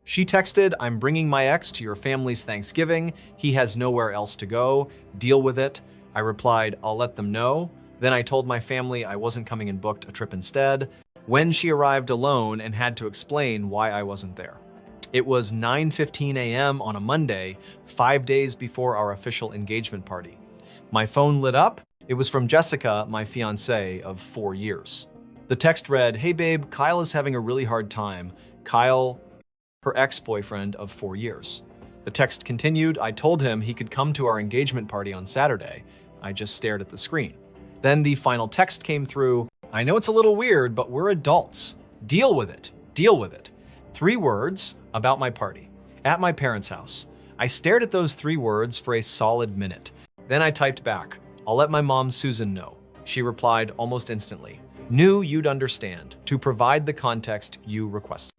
She texted, "I'm bringing my ex to your family's Thanksgiving. He has nowhere else to go. Deal with it." I replied, "I'll let them know." Then I told my family I wasn't coming and booked a trip instead. When she arrived alone and had to explain why I wasn't there. It was 9:15 a.m. on a Monday, 5 days before our official engagement party. My phone lit up. It was from Jessica, my fiancée of 4 years. The text read, "Hey babe, Kyle is having a really hard time." Kyle, her ex-boyfriend of 4 years. The text continued, "I told him he could come to our engagement party on Saturday." I just stared at the screen. Then the final text came through, "I know it's a little weird, but we're adults. Deal with it. Deal with it." 3 words about my party at my parents' house. I stared at those 3 words for a solid minute. Then I typed back, "I'll let my mom Susan know." She replied almost instantly, "Knew you'd understand, to provide the context you requested."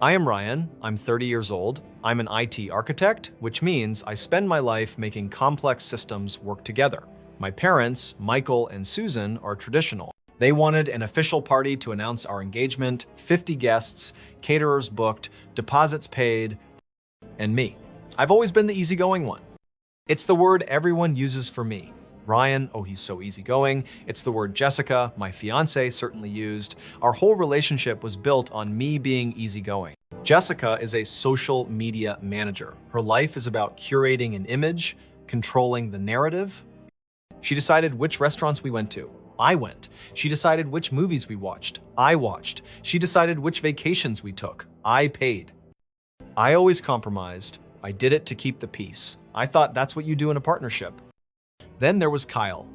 I am Ryan. I'm 30 years old. I'm an IT architect, which means I spend my life making complex systems work together. My parents, Michael and Susan, are traditional. They wanted an official party to announce our engagement, 50 guests, caterers booked, deposits paid, and me. I've always been the easygoing one. It's the word everyone uses for me. Ryan, oh, he's so easygoing. It's the word Jessica, my fiancée, certainly used. Our whole relationship was built on me being easygoing. Jessica is a social media manager. Her life is about curating an image, controlling the narrative. She decided which restaurants we went to. I went. She decided which movies we watched. I watched. She decided which vacations we took. I paid. I always compromised. I did it to keep the peace. I thought that's what you do in a partnership. Then there was Kyle,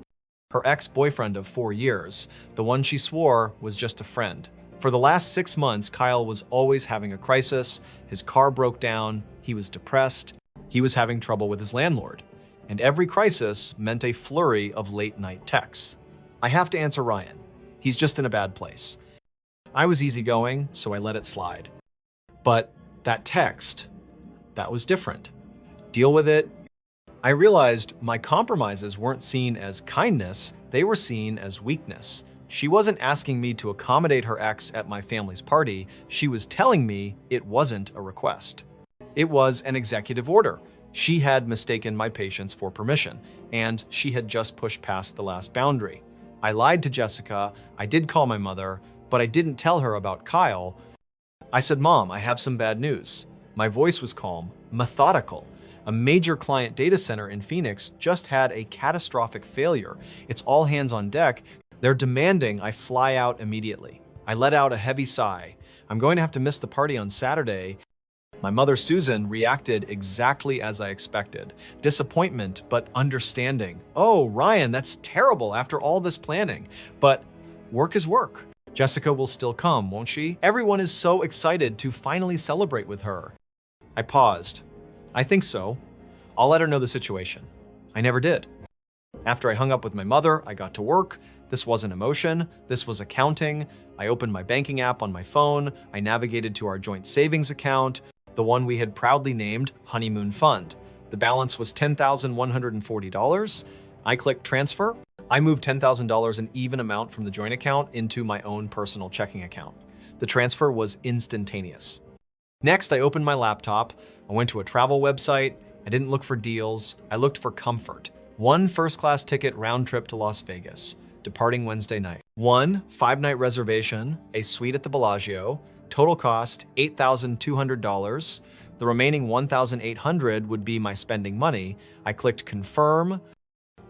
her ex-boyfriend of 4 years, the one she swore was just a friend. For the last 6 months, Kyle was always having a crisis. His car broke down. He was depressed. He was having trouble with his landlord. And every crisis meant a flurry of late-night texts. I have to answer Ryan. He's just in a bad place. I was easygoing, so I let it slide. But that text, that was different. Deal with it. I realized my compromises weren't seen as kindness, they were seen as weakness. She wasn't asking me to accommodate her ex at my family's party. She was telling me it wasn't a request. It was an executive order. She had mistaken my patience for permission, and she had just pushed past the last boundary. I lied to Jessica. I did call my mother, but I didn't tell her about Kyle. I said, "Mom, I have some bad news." My voice was calm, methodical. A major client data center in Phoenix just had a catastrophic failure. It's all hands on deck. They're demanding I fly out immediately. I let out a heavy sigh. I'm going to have to miss the party on Saturday. My mother, Susan, reacted exactly as I expected. Disappointment, but understanding. "Oh, Ryan, that's terrible after all this planning. But work is work. Jessica will still come, won't she? Everyone is so excited to finally celebrate with her." I paused. "I think so. I'll let her know the situation." I never did. After I hung up with my mother, I got to work. This wasn't emotion, this was accounting. I opened my banking app on my phone. I navigated to our joint savings account, the one we had proudly named Honeymoon Fund. The balance was $10,140. I clicked transfer. I moved $10,000, an even amount from the joint account, into my own personal checking account. The transfer was instantaneous. Next, I opened my laptop. I went to a travel website. I didn't look for deals. I looked for comfort. 1 first-class ticket round trip to Las Vegas, departing Wednesday night. 1 5-night reservation, a suite at the Bellagio. Total cost $8,200. The remaining $1,800 would be my spending money. I clicked confirm.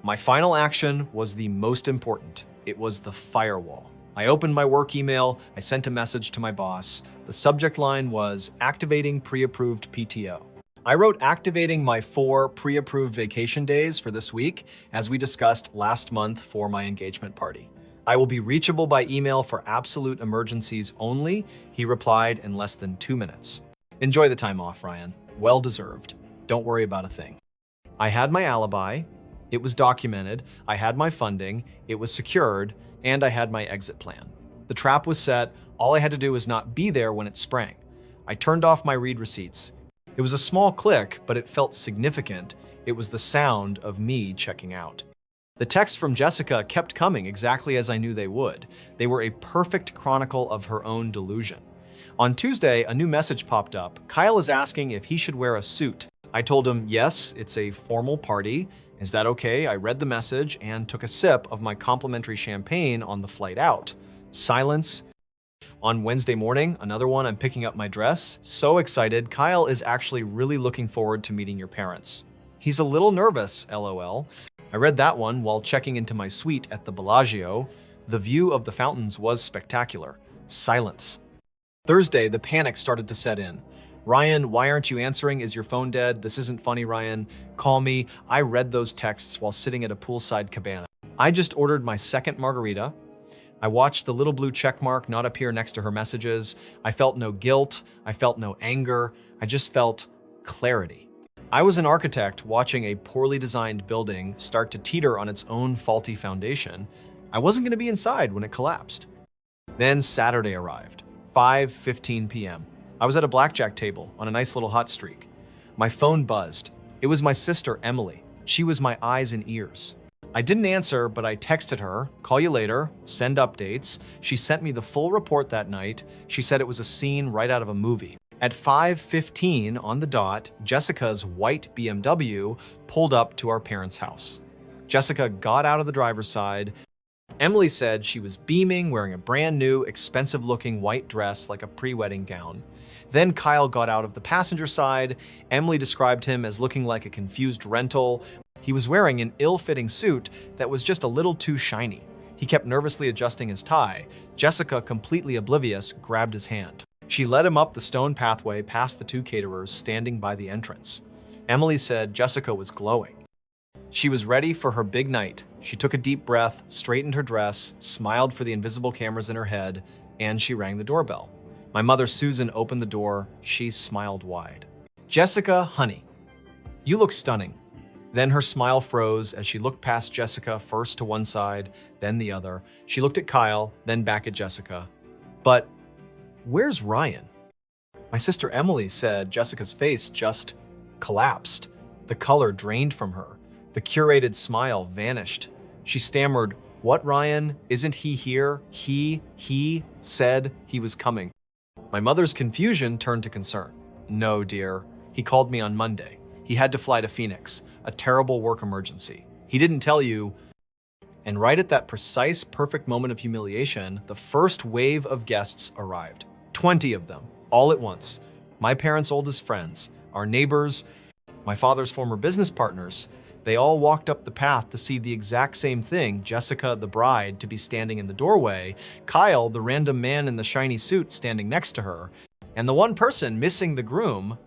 My final action was the most important. It was the firewall. I opened my work email. I sent a message to my boss. The subject line was activating pre-approved PTO. I wrote activating my 4 pre-approved vacation days for this week, as we discussed last month for my engagement party. I will be reachable by email for absolute emergencies only, he replied in less than 2 minutes. Enjoy the time off, Ryan. Well deserved. Don't worry about a thing. I had my alibi. It was documented. I had my funding. It was secured. And I had my exit plan. The trap was set. All I had to do was not be there when it sprang. I turned off my read receipts. It was a small click, but it felt significant. It was the sound of me checking out. The texts from Jessica kept coming exactly as I knew they would. They were a perfect chronicle of her own delusion. On Tuesday, a new message popped up. Kyle is asking if he should wear a suit. I told him, yes, it's a formal party. Is that okay? I read the message and took a sip of my complimentary champagne on the flight out. Silence. On Wednesday morning, another one, I'm picking up my dress. So excited, Kyle is actually really looking forward to meeting your parents. He's a little nervous, LOL. I read that one while checking into my suite at the Bellagio. The view of the fountains was spectacular. Silence. Thursday, the panic started to set in. Ryan, why aren't you answering? Is your phone dead? This isn't funny, Ryan. Call me. I read those texts while sitting at a poolside cabana. I just ordered my second margarita. I watched the little blue check mark not appear next to her messages. I felt no guilt. I felt no anger. I just felt clarity. I was an architect watching a poorly designed building start to teeter on its own faulty foundation. I wasn't going to be inside when it collapsed. Then Saturday arrived, 5:15 p.m. I was at a blackjack table on a nice little hot streak. My phone buzzed. It was my sister, Emily. She was my eyes and ears. I didn't answer, but I texted her, call you later, send updates. She sent me the full report that night. She said it was a scene right out of a movie. At 5:15 on the dot, Jessica's white BMW pulled up to our parents' house. Jessica got out of the driver's side. Emily said she was beaming, wearing a brand new, expensive-looking white dress like a pre-wedding gown. Then Kyle got out of the passenger side. Emily described him as looking like a confused rental. He was wearing an ill-fitting suit that was just a little too shiny. He kept nervously adjusting his tie. Jessica, completely oblivious, grabbed his hand. She led him up the stone pathway past the two caterers standing by the entrance. Emily said Jessica was glowing. She was ready for her big night. She took a deep breath, straightened her dress, smiled for the invisible cameras in her head, and she rang the doorbell. My mother, Susan, opened the door. She smiled wide. Jessica, honey, you look stunning. Then her smile froze as she looked past Jessica, first to one side, then the other. She looked at Kyle, then back at Jessica. But where's Ryan? My sister Emily said Jessica's face just collapsed. The color drained from her. The curated smile vanished. She stammered, "What, Ryan? Isn't he here? He said he was coming." My mother's confusion turned to concern. "No, dear. He called me on Monday. He had to fly to Phoenix, a terrible work emergency. He didn't tell you." And right at that precise, perfect moment of humiliation, the first wave of guests arrived. 20 of them, all at once. My parents' oldest friends, our neighbors, my father's former business partners. They all walked up the path to see the exact same thing, Jessica, the bride, to be standing in the doorway, Kyle, the random man in the shiny suit, standing next to her, and the one person missing the groom.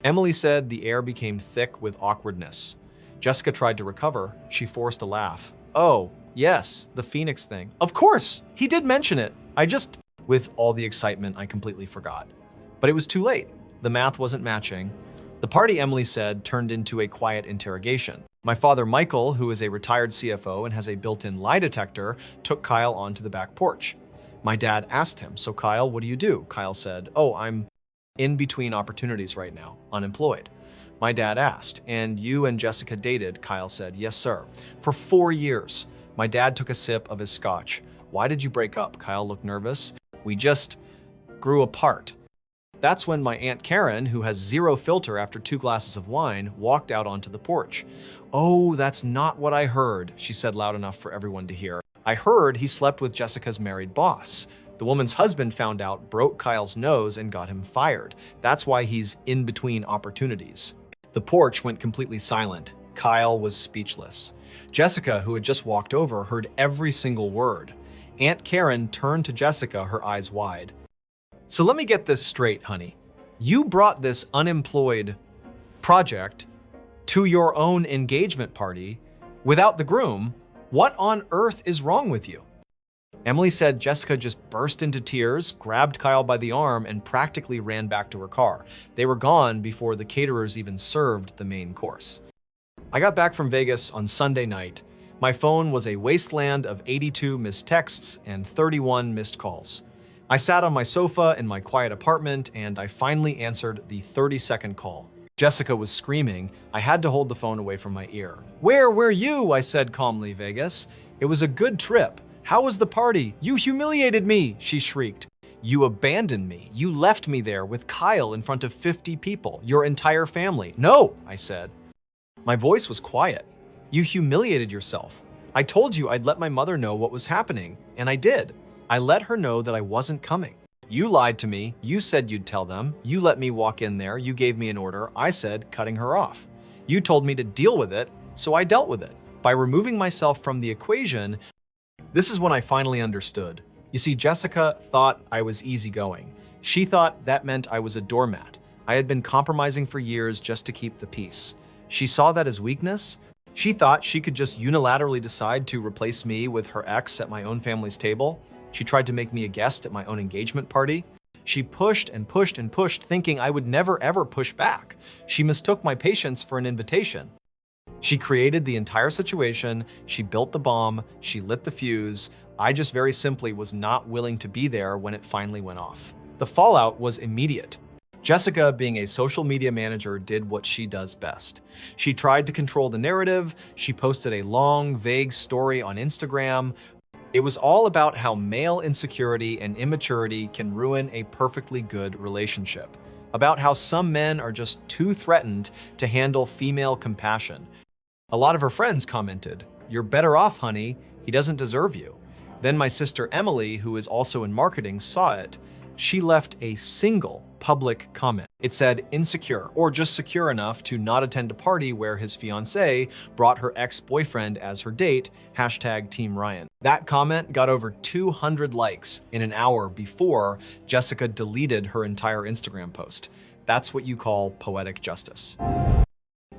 Emily said the air became thick with awkwardness. Jessica tried to recover. She forced a laugh. "Oh, yes, the Phoenix thing. Of course, he did mention it. With all the excitement, I completely forgot. But it was too late. The math wasn't matching. The party, Emily said, turned into a quiet interrogation. My father, Michael, who is a retired CFO and has a built-in lie detector, took Kyle onto the back porch. My dad asked him, "So Kyle, what do you do?" Kyle said, "Oh, I'm in between opportunities right now, unemployed." My dad asked, "And you and Jessica dated?" Kyle said, "Yes, sir. For 4 years." My dad took a sip of his scotch. "Why did you break up?" Kyle looked nervous. "We just grew apart." That's when my Aunt Karen, who has zero filter after 2 glasses of wine, walked out onto the porch. "Oh, that's not what I heard," she said loud enough for everyone to hear. "I heard he slept with Jessica's married boss. The woman's husband found out, broke Kyle's nose, and got him fired. That's why he's in between opportunities." The porch went completely silent. Kyle was speechless. Jessica, who had just walked over, heard every single word. Aunt Karen turned to Jessica, her eyes wide. "So let me get this straight, honey. You brought this unemployed project to your own engagement party without the groom. What on earth is wrong with you?" Emily said Jessica just burst into tears, grabbed Kyle by the arm, and practically ran back to her car. They were gone before the caterers even served the main course. I got back from Vegas on Sunday night. My phone was a wasteland of 82 missed texts and 31 missed calls. I sat on my sofa in my quiet apartment, and I finally answered the 30-second call. Jessica was screaming. I had to hold the phone away from my ear. "Where were you?" I said calmly, "Vegas. It was a good trip. How was the party? You humiliated me," she shrieked. You abandoned me. You left me there with Kyle in front of 50 people, your entire family. No, I said. My voice was quiet. You humiliated yourself. I told you I'd let my mother know what was happening, and I did. I let her know that I wasn't coming. You lied to me. You said you'd tell them. You let me walk in there. You gave me an order. I said, cutting her off. You told me to deal with it, so I dealt with it. By removing myself from the equation, this is when I finally understood. You see, Jessica thought I was easygoing. She thought that meant I was a doormat. I had been compromising for years just to keep the peace. She saw that as weakness. She thought she could just unilaterally decide to replace me with her ex at my own family's table. She tried to make me a guest at my own engagement party. She pushed and pushed and pushed, thinking I would never ever push back. She mistook my patience for an invitation. She created the entire situation. She built the bomb. She lit the fuse. I just very simply was not willing to be there when it finally went off. The fallout was immediate. Jessica, being a social media manager, did what she does best. She tried to control the narrative. She posted a long, vague story on Instagram. It was all about how male insecurity and immaturity can ruin a perfectly good relationship. About how some men are just too threatened to handle female compassion. A lot of her friends commented, "You're better off, honey. He doesn't deserve you." Then my sister Emily, who is also in marketing, saw it. She left a single public comment. It said insecure, or just secure enough to not attend a party where his fiancée brought her ex-boyfriend as her date, #Team Ryan. That comment got over 200 likes in an hour before Jessica deleted her entire Instagram post. That's what you call poetic justice.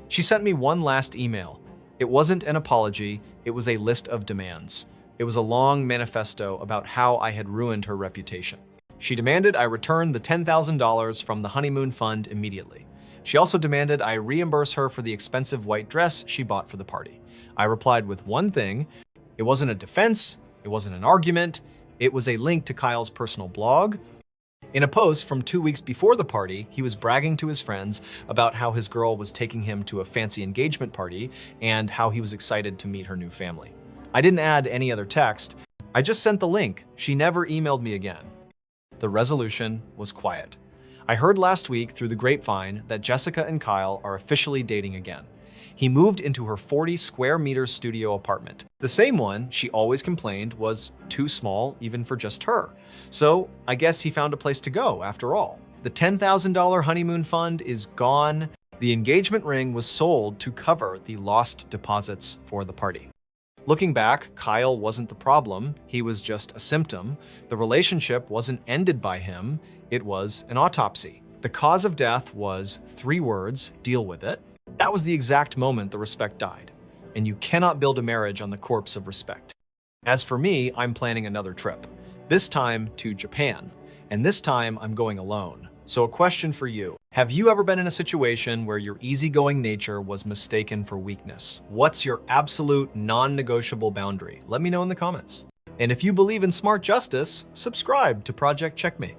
She sent me one last email. It wasn't an apology, it was a list of demands. It was a long manifesto about how I had ruined her reputation. She demanded I return the $10,000 from the honeymoon fund immediately. She also demanded I reimburse her for the expensive white dress she bought for the party. I replied with one thing. It wasn't a defense, it wasn't an argument, it was a link to Kyle's personal blog. In a post from 2 weeks before the party, he was bragging to his friends about how his girl was taking him to a fancy engagement party and how he was excited to meet her new family. I didn't add any other text. I just sent the link. She never emailed me again. The resolution was quiet. I heard last week through the grapevine that Jessica and Kyle are officially dating again. He moved into her 40 square meter studio apartment. The same one she always complained was too small even for just her. So I guess he found a place to go after all. The $10,000 honeymoon fund is gone. The engagement ring was sold to cover the lost deposits for the party. Looking back, Kyle wasn't the problem, he was just a symptom. The relationship wasn't ended by him, it was an autopsy. The cause of death was 3 words, deal with it. That was the exact moment the respect died. And you cannot build a marriage on the corpse of respect. As for me, I'm planning another trip. This time to Japan. And this time I'm going alone. So a question for you. Have you ever been in a situation where your easygoing nature was mistaken for weakness? What's your absolute non-negotiable boundary? Let me know in the comments. And if you believe in smart justice, subscribe to Project Checkmate.